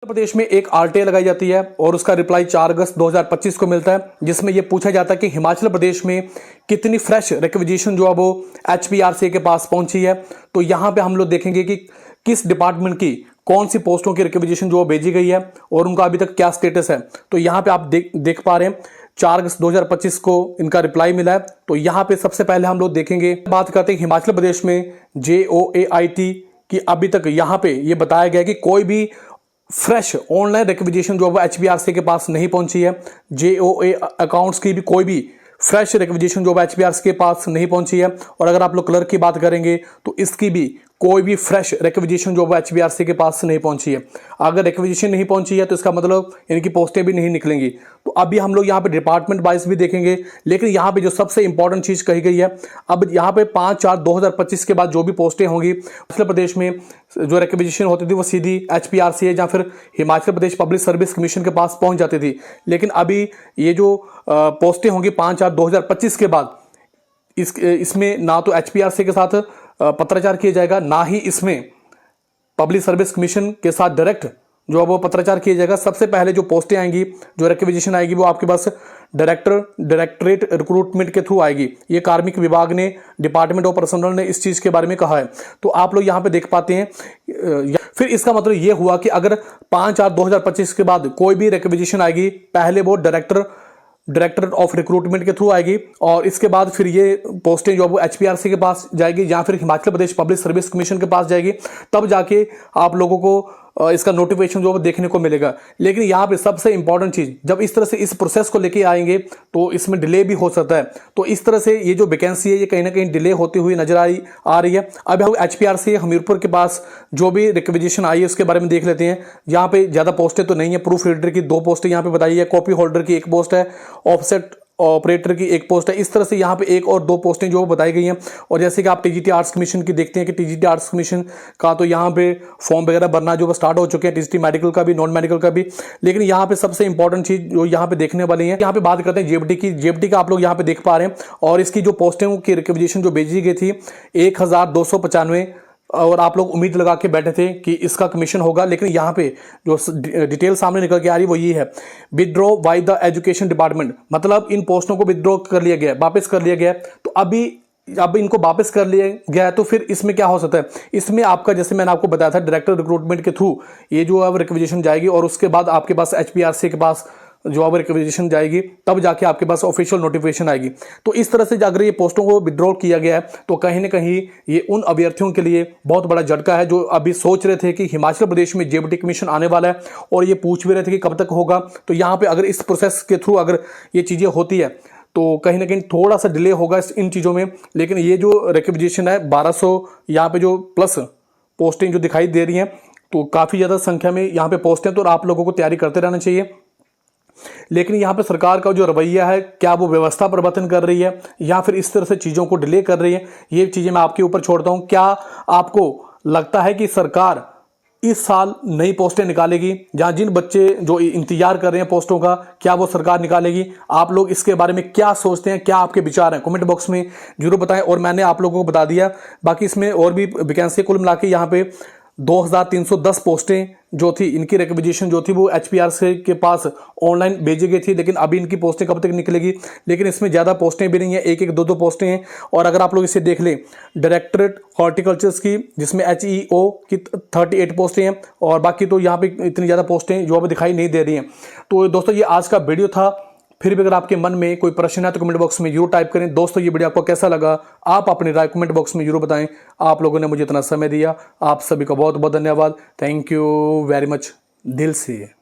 प्रदेश में एक आरटीआई लगाई जाती है और उसका रिप्लाई 4 अगस्त 2025 को मिलता है, जिसमें यह पूछा जाता है कि हिमाचल प्रदेश में कितनी फ्रेश रिक्विजिशन जो है वो एचपीआरसीए के पास पहुंची है। तो यहां पे हम लोग देखेंगे कि किस डिपार्टमेंट की कौन सी पोस्टों की रिक्विजिशन जो भेजी गई है और उनका अभी तक क्या स्टेटस है। तो यहां पे आप देख पा रहे हैं 4 अगस्त 2025 को इनका रिप्लाई मिला है। तो यहां पे सबसे पहले हम लोग देखेंगे, बात करते हैं हिमाचल प्रदेश में JOAIT की अभी तक यहां पे ये बताया गया कि कोई भी फ्रेश ऑनलाइन रिक्विजिशन जो है एचपीआरसी के पास नहीं पहुंची है। JOA अकाउंट्स की भी कोई भी फ्रेश रिक्विजिशन जो है एचपीआरसी के पास नहीं पहुंची है। और अगर आप लोग क्लर्क की बात करेंगे तो इसकी भी कोई भी फ्रेश रिक्विजिशन जो है एचपीआरसी के पास नहीं पहुंची है। अगर रिक्विजिशन नहीं पहुंची है तो इसका मतलब इनकी पोस्टें भी नहीं निकलेंगी। तो अभी हम लोग यहाँ पे डिपार्टमेंट वाइज भी देखेंगे, लेकिन यहाँ पे जो सबसे इंपॉर्टेंट चीज कही गई है, अब यहाँ पे 5/4/2025 के बाद जो भी पोस्टें होंगी हिमाचल प्रदेश में जो रिक्विजिशन होती थी वो सीधी एचपीआरसी या फिर Himachal Pradesh public service commission के पास पहुंच जाती थी। लेकिन अभी ये जो पोस्टें होंगी 5/4/2025 के बाद इसमें ना तो एचपीआरसी के साथ पत्राचार किया जाएगा, ना ही इसमें पब्लिक सर्विस कमीशन के साथ डायरेक्ट जो है वो पत्राचार किया जाएगा। सबसे पहले जो पोस्टें आएंगी, जो रिक्विजिशन आएगी, वो आपके पास डायरेक्टरेट रिक्रूटमेंट के थ्रू आएगी। ये कार्मिक विभाग ने, डिपार्टमेंट ऑफ पर्सनल ने इस चीज के बारे में कहा है। तो आप लोग यहाँ पे देख पाते हैं। फिर इसका मतलब ये हुआ कि अगर 5/4/2025 के बाद कोई भी रिक्विजिशन आएगी, पहले वो डायरेक्टर ऑफ रिक्रूटमेंट के थ्रू आएगी और इसके बाद फिर ये पोस्टें जो है वो एचपीआरसी के पास जाएगी या फिर Himachal Pradesh public service commission के पास जाएगी। तब जाके आप लोगों को इसका नोटिफिकेशन जो है देखने को मिलेगा। लेकिन यहाँ पे सबसे इंपॉर्टेंट चीज, जब इस तरह से इस प्रोसेस को लेके आएंगे तो इसमें डिले भी हो सकता है। तो इस तरह से ये जो वैकेंसी है ये कहीं ना कहीं डिले होती हुई नजर आ रही है। अब हम एचपीआरसी हमीरपुर के पास जो भी रिक्विजिशन आई है उसके बारे में देख लेते हैं। यहाँ पे ज्यादा पोस्टें तो नहीं है। प्रूफ रीडर की 2 पोस्टें यहाँ पे बताई है, कॉपी होल्डर की 1 पोस्ट है, ऑफसेट ऑपरेटर की 1 पोस्ट है। इस तरह से यहाँ पे 1 और 2 पोस्टें जो बताई गई हैं। और जैसे कि आप टीजीटी आर्ट्स कमीशन की देखते हैं कि टीजीटी आर्ट्स कमीशन का तो यहाँ पे फॉर्म वगैरह भरना जो स्टार्ट हो चुके हैं, टीजीटी मेडिकल का भी, नॉन मेडिकल का भी। लेकिन यहाँ पे सबसे इंपॉर्टेंट चीज जो यहाँ पे देखने वाली है, यहाँ पे बात करते हैं जेबीटी की। जेबीटी का आप लोग यहाँ पे देख पा रहे हैं और इसकी जो पोस्टें की रिक्विजिशन जो भेजी गई थी 1295 और आप लोग उम्मीद लगा के बैठे थे कि इसका कमीशन होगा। लेकिन यहाँ पे जो डिटेल सामने निकल के आ रही वो ये है, withdraw by the education department, मतलब इन पोस्टों को विदड्रॉ कर लिया गया, वापस कर लिया गया। तो अब इनको वापस कर लिया गया है तो फिर इसमें क्या हो सकता है, इसमें आपका जैसे मैंने आपको बताया था डायरेक्टर रिक्रूटमेंट के थ्रू ये जो अब रिक्विजिशन जाएगी और उसके बाद आपके पास एचपीआरसी के पास जो अब रिक्विजिशन जाएगी, तब जाके आपके पास ऑफिशियल नोटिफिकेशन आएगी। तो इस तरह से अगर ये पोस्टों को विड्रॉ किया गया है तो कहीं ना कहीं ये उन अभ्यर्थियों के लिए बहुत बड़ा झटका है जो अभी सोच रहे थे कि हिमाचल प्रदेश में जेबीटी कमीशन आने वाला है और ये पूछ भी रहे थे कि कब तक होगा। तो यहाँ पे अगर इस प्रोसेस के थ्रू अगर ये चीजें होती है तो कहीं ना कहीं थोड़ा सा डिले होगा इन चीजों में। लेकिन ये जो रिक्विजिशन है 1200 यहाँ पे जो प्लस पोस्टें जो दिखाई दे रही हैं, तो काफी ज्यादा संख्या में यहाँ पे पोस्टें, तो आप लोगों को तैयारी करते रहना चाहिए। लेकिन यहाँ पे सरकार का जो रवैया है, क्या वो व्यवस्था प्रवर्तन कर रही है या फिर इस तरह से चीजों को डिले कर रही है, ये चीजें मैं आपके ऊपर छोड़ता हूं। क्या आपको लगता है कि सरकार इस साल नई पोस्टें निकालेगी, जहां जिन बच्चे जो इंतजार कर रहे हैं पोस्टों का, क्या वो सरकार निकालेगी? आप लोग इसके बारे में क्या सोचते हैं, क्या आपके विचार हैं, कमेंट बॉक्स में जरूर बताएं। और मैंने आप लोगों को बता दिया, बाकी इसमें और भी वैकेंसी कुल मिला के यहाँ पे 2310 पोस्टें जो थी, इनकी रिक्विजिशन जो थी वो एचपीआरसी के पास ऑनलाइन भेजी गई थी। लेकिन अभी इनकी पोस्टें कब तक निकलेगी, लेकिन इसमें ज़्यादा पोस्टें भी नहीं है, 1-1, 2-2 पोस्टें हैं। और अगर आप लोग इसे देख लें, डायरेक्टरेट हॉर्टिकल्चर्स की जिसमें HEO की 38 पोस्टें हैं और बाकी तो यहाँ पे इतनी ज़्यादा पोस्टें जो अब दिखाई नहीं दे रही हैं। तो दोस्तों ये आज का वीडियो था। फिर भी अगर आपके मन में कोई प्रश्न है तो कमेंट बॉक्स में जरूर टाइप करें। दोस्तों ये वीडियो आपको कैसा लगा, आप अपनी राय कमेंट बॉक्स में जरूर बताएं। आप लोगों ने मुझे इतना समय दिया, आप सभी का बहुत बहुत धन्यवाद। थैंक यू वेरी मच दिल से।